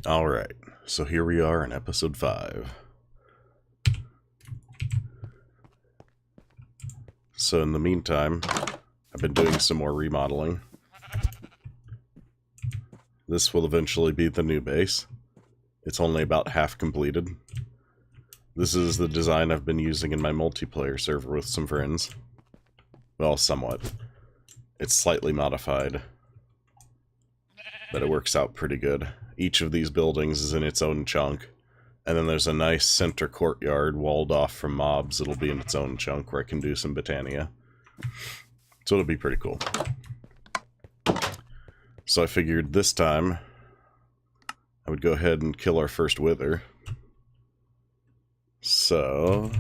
Alright, so here we are in episode 5. So in the meantime, I've been doing some more remodeling. This will eventually be the new base. It's only about half completed. This is the design I've been using in my multiplayer server with some friends. Well, somewhat. It's slightly modified, but it works out pretty good. Each of these buildings is in its own chunk, and then there's a nice center courtyard walled off from mobs that'll be in its own chunk where I can do some Botania. So it'll be pretty cool. So I figured this time I would go ahead and kill our first wither. So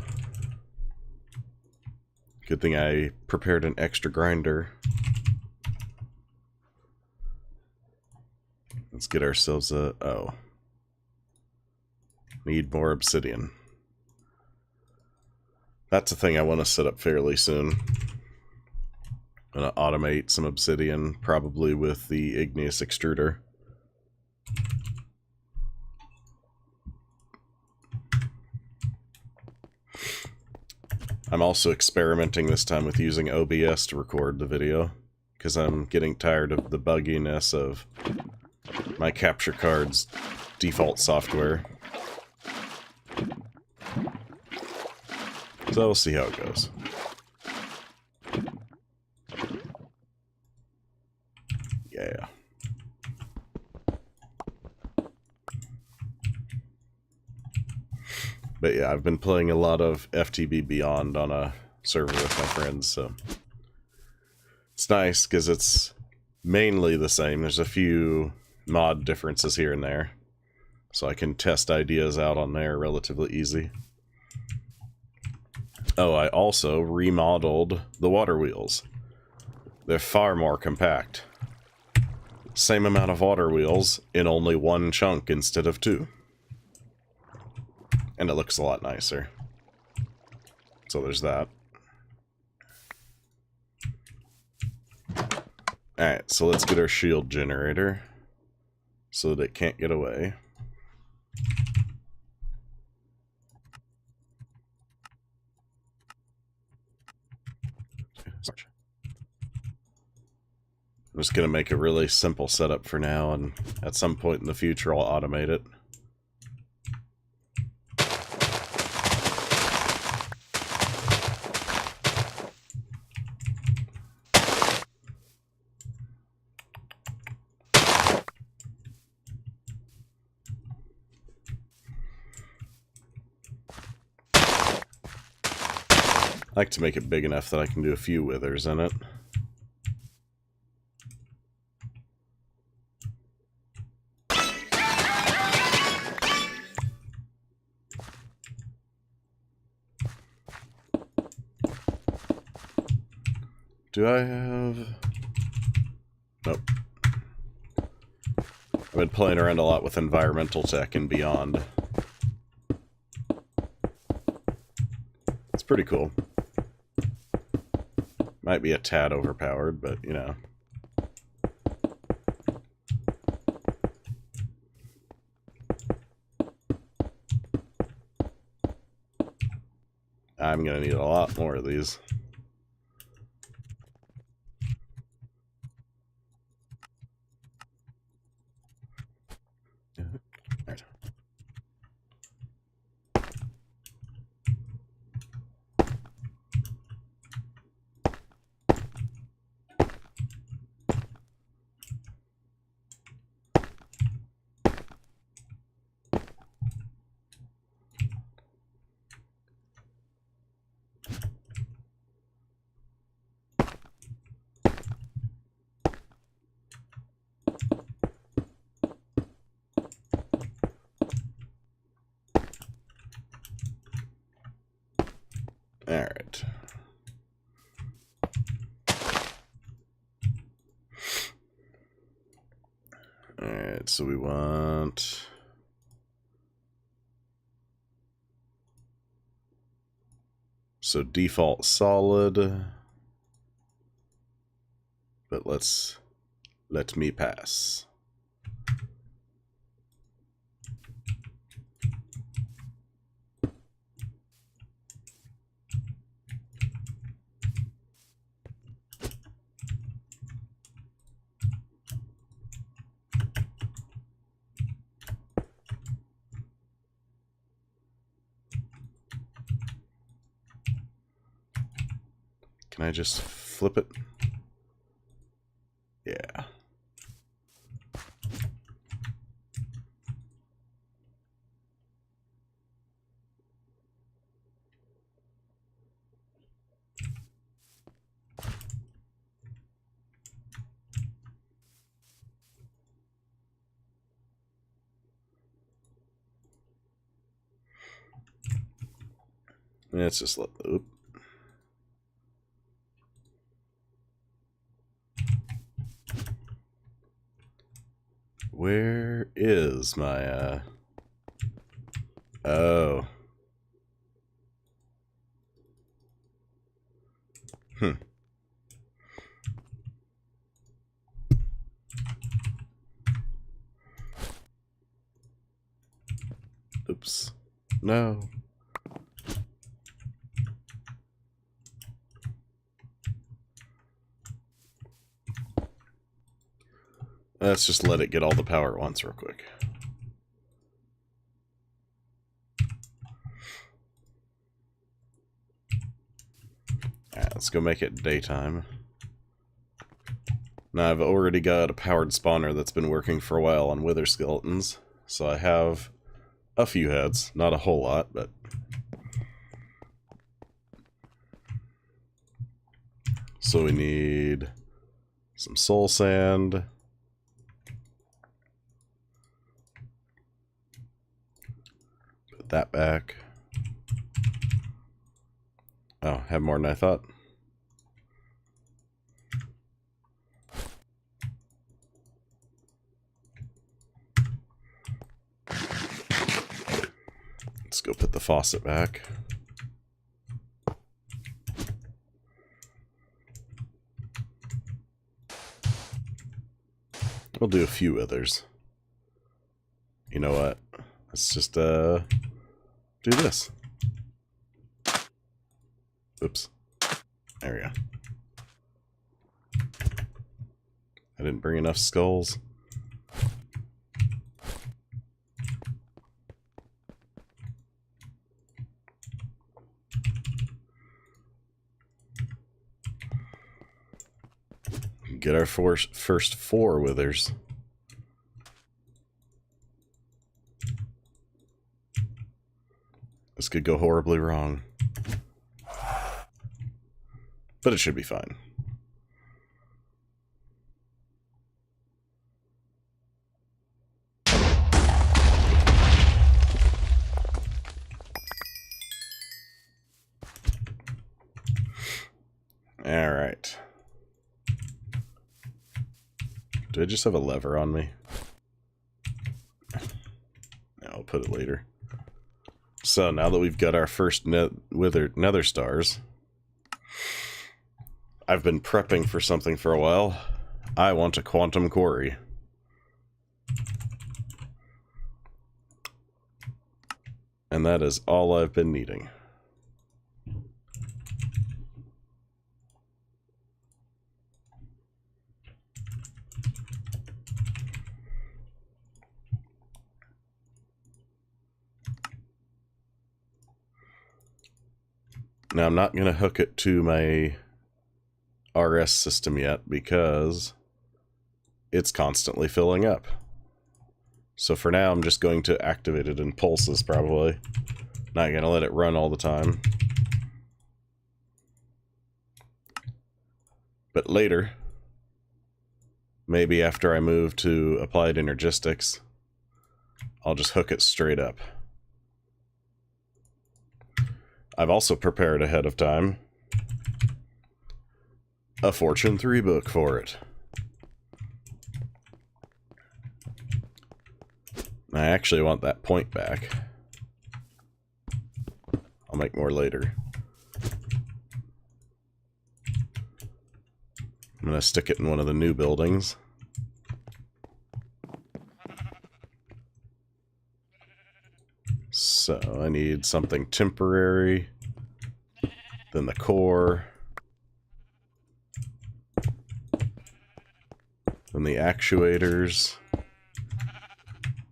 good thing I prepared an extra grinder. Let's get ourselves a... oh. Need more obsidian. That's a thing I want to set up fairly soon. I'm going to automate some obsidian, probably with the igneous extruder. I'm also experimenting this time with using OBS to record the video, because I'm getting tired of the bugginess of my capture card's default software. So we'll see how it goes. Yeah. But yeah, I've been playing a lot of FTB Beyond on a server with my friends, so it's nice because it's mainly the same. There's a few mod differences here and there, so I can test ideas out on there relatively easy. Oh, I also remodeled the water wheels. They're far more compact. Same amount of water wheels in only one chunk instead of two. And it looks a lot nicer. So there's that. Alright, so let's get our shield generator so that it can't get away. I'm just going to make a really simple setup for now, and at some point in the future I'll automate it. I like to make it big enough that I can do a few withers in it. Do I have... nope. I've been playing around a lot with environmental tech and beyond. It's pretty cool. Might be a tad overpowered, but you know. I'm gonna need a lot more of these. Right. Alright. Alright, so we want... so default solid. But let me pass. Can I just flip it? Yeah. Let's just let the... Oop. Where is my, Oh. Hmm. Oops. No. Let's just let it get all the power at once real quick. Alright, let's go make it daytime. Now I've already got a powered spawner that's been working for a while on wither skeletons, so I have a few heads, not a whole lot, but... So we need some soul sand. Put that back. Oh, have more than I thought. Let's go put the faucet back. We'll do a few others. You know what? Let's just do this. Oops. There we go. I didn't bring enough skulls. Get our first 4 withers. This could go horribly wrong. But it should be fine. Alright. Do I just have a lever on me? No, I'll put it later. So now that we've got our first nether stars, I've been prepping for something for a while. I want a quantum quarry. And that is all I've been needing. Now I'm not going to hook it to my RS system yet because it's constantly filling up. So for now I'm just going to activate it in pulses probably. Not going to let it run all the time. But later, maybe after I move to applied energistics, I'll just hook it straight up. I've also prepared ahead of time a Fortune 3 book for it. I actually want that point back. I'll make more later. I'm going to stick it in one of the new buildings. So I need something temporary, then the core, then the actuators,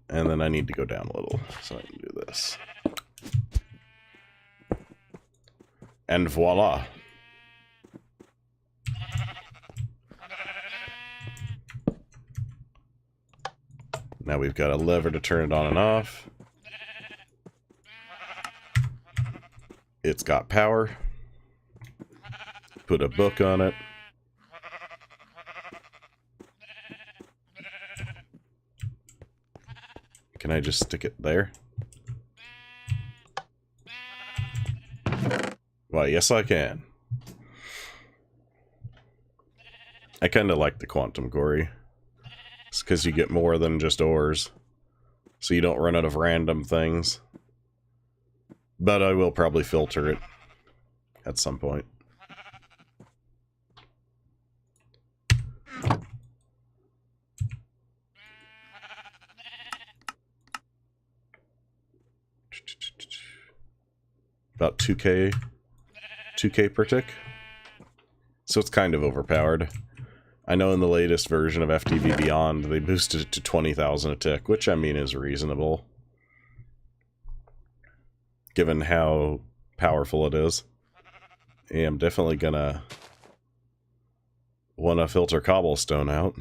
and then I need to go down a little, so I can do this. And voila! Now we've got a lever to turn it on and off. It's got power. Put a book on it. Can I just stick it there? Why, yes I can. I kind of like the quantum quarry. It's because you get more than just ores. So you don't run out of random things. But I will probably filter it at some point. About 2k per tick. So it's kind of overpowered. I know in the latest version of FTV Beyond, they boosted it to 20,000 a tick, which I mean is reasonable, given how powerful it is. Yeah, I'm definitely gonna wanna filter cobblestone out.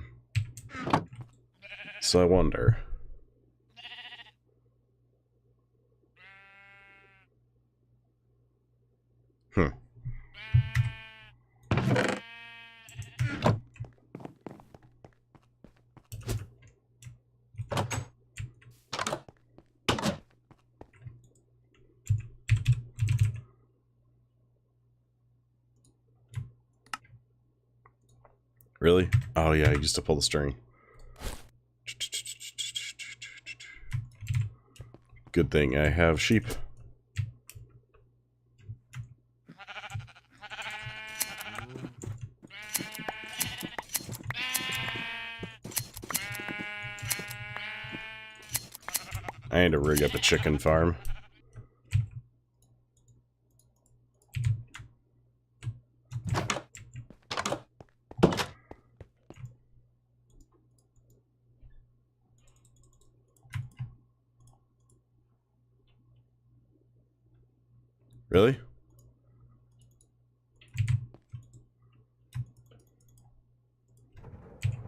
So I wonder. Really? Oh yeah, I used to pull the string. Good thing I have sheep. I need to rig up a chicken farm. Really?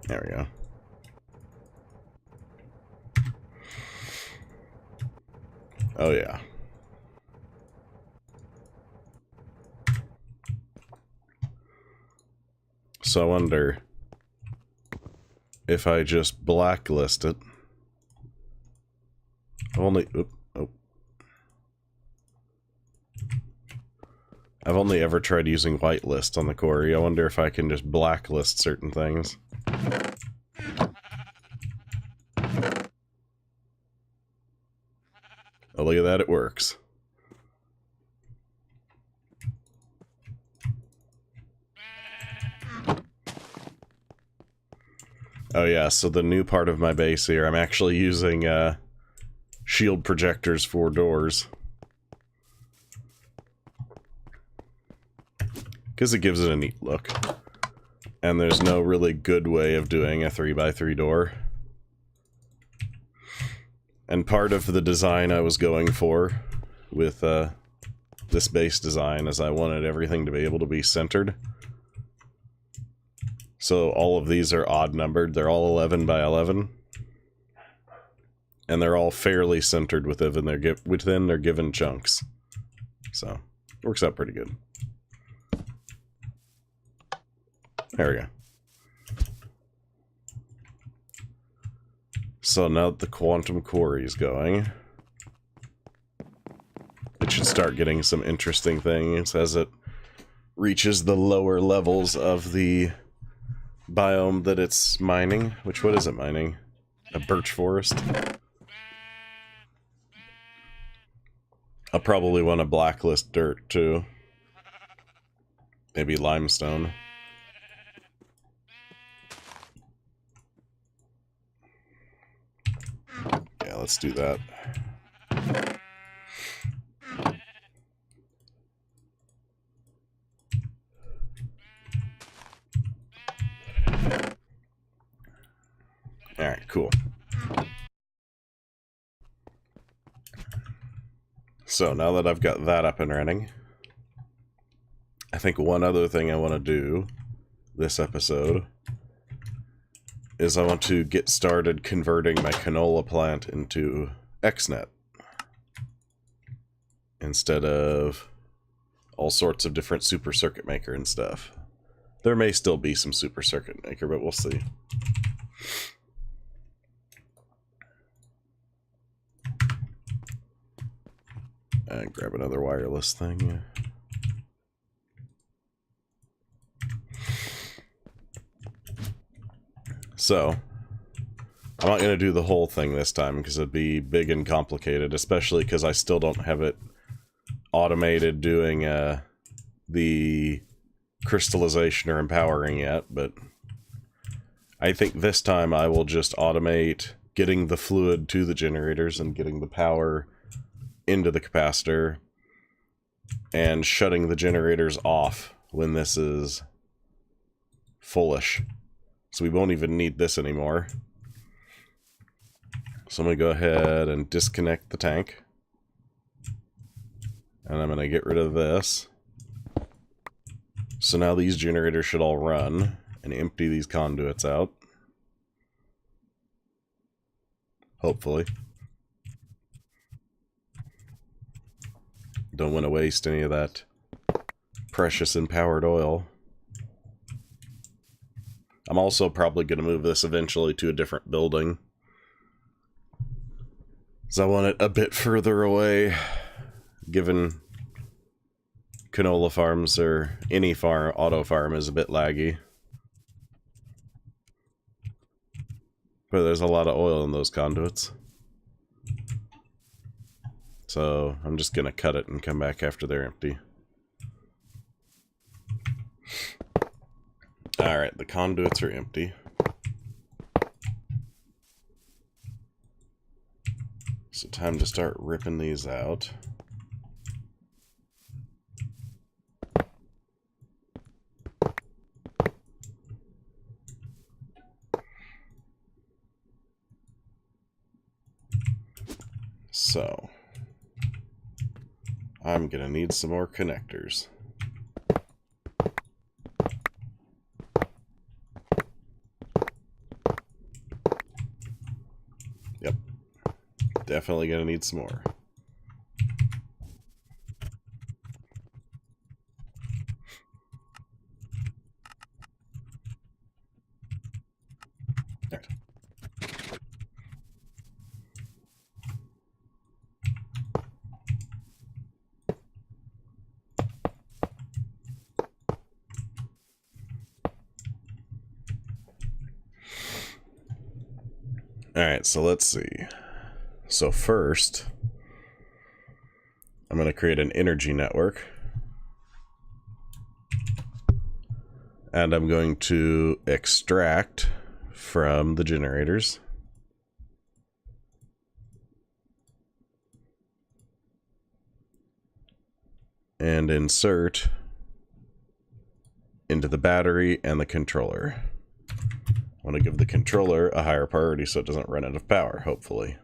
There we go. Oh yeah. So I wonder if I just blacklist it. I've only ever tried using whitelist on the quarry. I wonder if I can just blacklist certain things. Oh, look at that, it works. Oh yeah, so the new part of my base here, I'm actually using shield projectors for doors. Because it gives it a neat look. And there's no really good way of doing a 3x3 door. And part of the design I was going for with this base design is I wanted everything to be able to be centered. So all of these are odd numbered. They're all 11 by 11. And they're all fairly centered within their given chunks. So, works out pretty good. There we go. So now that the quantum quarry is going, it should start getting some interesting things as it reaches the lower levels of the biome that it's mining. Which, what is it mining? A birch forest? I'll probably want to blacklist dirt too. Maybe limestone. Yeah, let's do that. Cool. So now that I've got that up and running, I think one other thing I want to do this episode is I want to get started converting my canola plant into XNet instead of all sorts of different super circuit maker and stuff. There may still be some super circuit maker, but we'll see. And grab another wireless thing. So, I'm not going to do the whole thing this time because it'd be big and complicated, especially because I still don't have it automated doing the crystallization or empowering yet, but I think this time I will just automate getting the fluid to the generators and getting the power into the capacitor and shutting the generators off when this is fullish. So we won't even need this anymore. So I'm going to go ahead and disconnect the tank. And I'm going to get rid of this. So now these generators should all run and empty these conduits out. Hopefully. Don't want to waste any of that precious empowered oil. I'm also probably going to move this eventually to a different building, because I want it a bit further away, given canola farms or any farm, auto farm is a bit laggy. But there's a lot of oil in those conduits. So I'm just going to cut it and come back after they're empty. Alright, the conduits are empty. So time to start ripping these out. So I'm gonna need some more connectors. Yep. Definitely gonna need some more. Right. Alright, so let's see. So first, I'm going to create an energy network. And I'm going to extract from the generators. And insert into the battery and the controller. I want to give the controller a higher priority so it doesn't run out of power, hopefully.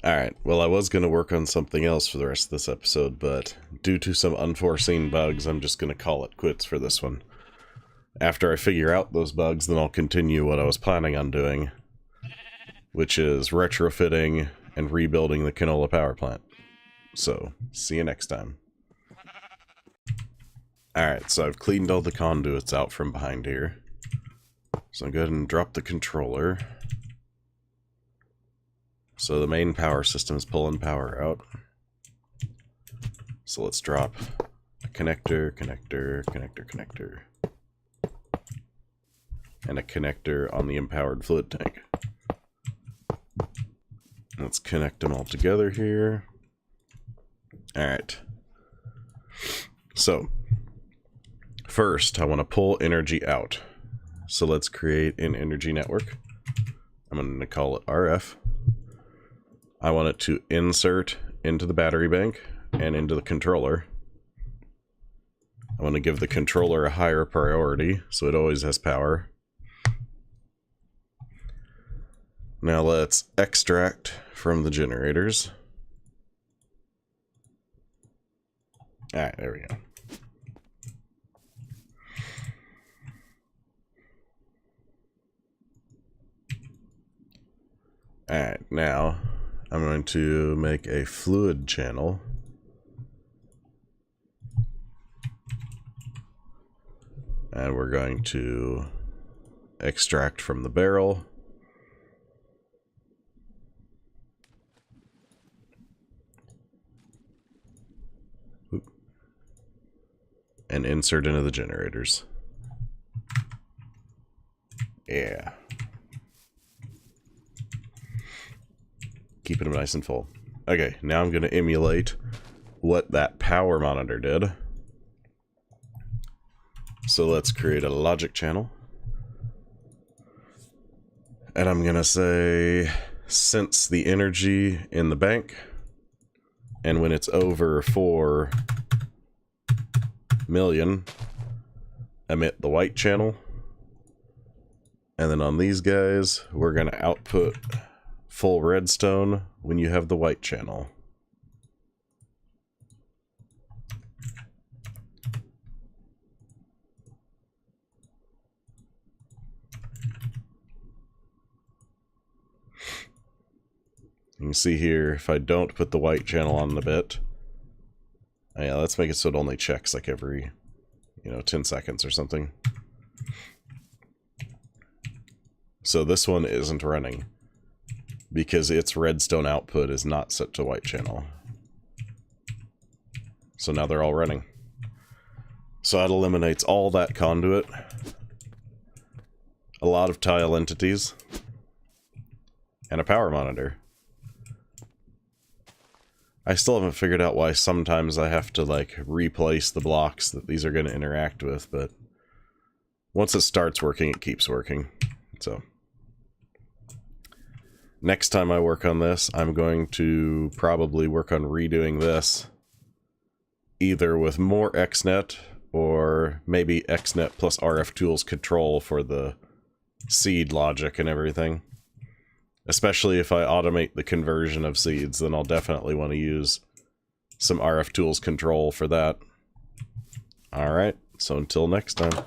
Alright, well I was going to work on something else for the rest of this episode, but due to some unforeseen bugs, I'm just going to call it quits for this one. After I figure out those bugs, then I'll continue what I was planning on doing, which is retrofitting and rebuilding the canola power plant. So, see you next time. Alright, so I've cleaned all the conduits out from behind here. So I'll go ahead and drop the controller. So the main power system is pulling power out. So let's drop a connector, connector, connector, connector. And a connector on the empowered fluid tank. Let's connect them all together here. Alright. So, first I want to pull energy out. So let's create an energy network. I'm going to call it RF. I want it to insert into the battery bank and into the controller. I want to give the controller a higher priority, so it always has power. Now let's extract from the generators. Alright, there we go. Alright, now I'm going to make a fluid channel. And we're going to extract from the barrel. And insert into the generators. Yeah. Keeping them nice and full. Okay, now I'm going to emulate what that power monitor did. So let's create a logic channel. And I'm going to say, sense the energy in the bank. And when it's over 4 million, emit the white channel. And then on these guys, we're going to output full redstone when you have the white channel. You can see here, if I don't put the white channel on the bit, yeah, let's make it so it only checks like every, 10 seconds or something. So this one isn't running because its redstone output is not set to white channel. So now they're all running. So that eliminates all that conduit, a lot of tile entities, and a power monitor. I still haven't figured out why sometimes I have to, replace the blocks that these are going to interact with, but once it starts working, it keeps working. So, next time I work on this, I'm going to probably work on redoing this, either with more XNet, or maybe XNet plus RF tools control for the seed logic and everything. Especially if I automate the conversion of seeds, then I'll definitely want to use some RF tools control for that. Alright, so until next time.